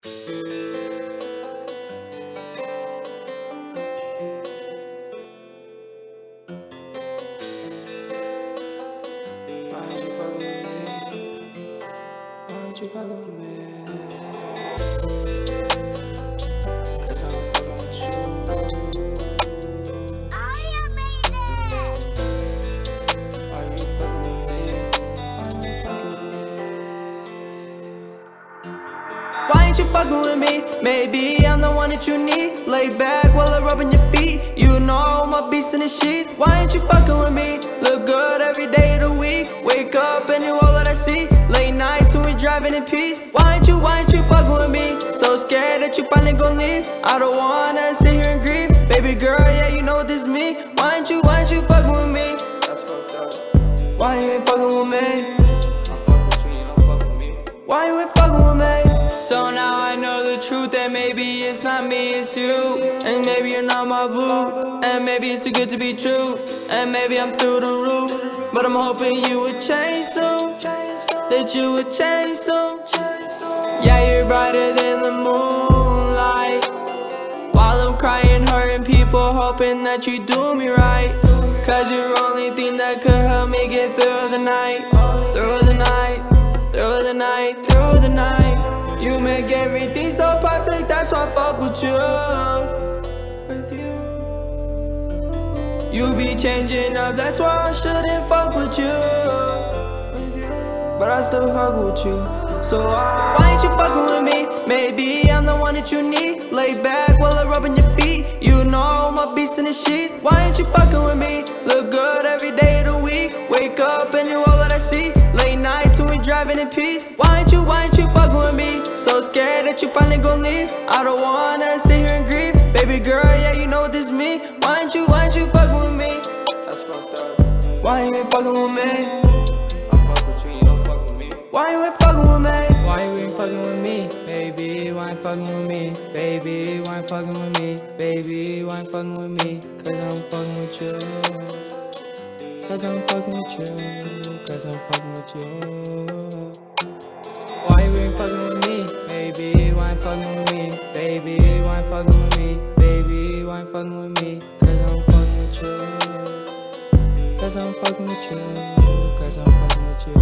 Why ain't you fucking with me? Maybe I'm the one that you need. Lay back while I'm rubbing your feet. You know I'm a beast in the sheets. Why ain't you fucking with me? Look good every day of the week. Wake up and you all that I see. Late nights when we driving in peace. Why ain't you fucking with me? So scared that you finally gon' leave. I don't wanna sit here and grieve. Baby girl, yeah, you know what this mean. Why ain't you fucking with me? That's fucked up. Why you ain't fucking with me? I fuck with you, you don't fuck with me. Why you ain't fucking with me? So now I know the truth, that maybe it's not me, it's you. And maybe you're not my boo. And maybe it's too good to be true. And maybe I'm through the roof. But I'm hoping you would change soon. That you would change soon. Yeah, you're brighter than the moonlight. While I'm crying, hurting people, hoping that you do me right. Cause you're the only thing that could help me get through the night. Through the night, through the night, through the night. You make everything so perfect, that's why I fuck with you. You be changing up, that's why I shouldn't fuck with you. But I still fuck with you. So why ain't you fucking with me? Maybe I'm the one that you need. Lay back while I'm rubbing your feet. You know I'm a beast in the sheets. Why ain't you fucking with me? Look good every day of the week. Wake up and you all that I see. Late nights when we driving in peace. Why ain't you fucking with me? So scared that you finally gon' leave. I don't wanna sit here and grieve. Baby girl, yeah, you know what this mean. Why ain't you fucking with me? That's fucked up. Why you ain't fucking with me? I fuck with you, you don't fuck with me. Why you ain't fucking with me? Why you ain't fucking with me, baby? Why ain't fucking with me, baby? Why ain't fucking with me, baby? Why ain't fucking with me? Cause I'm fucking with you. Cause I'm fucking with you. Cause I'm fucking with you. Why you ain't fucking with me, baby? Why ain't fucking with me, baby? Why ain't fucking with me, baby? Why ain't fucking with me? Cause I'm fucking with you. Cause I'm fucking with you. Cause I'm fucking with you.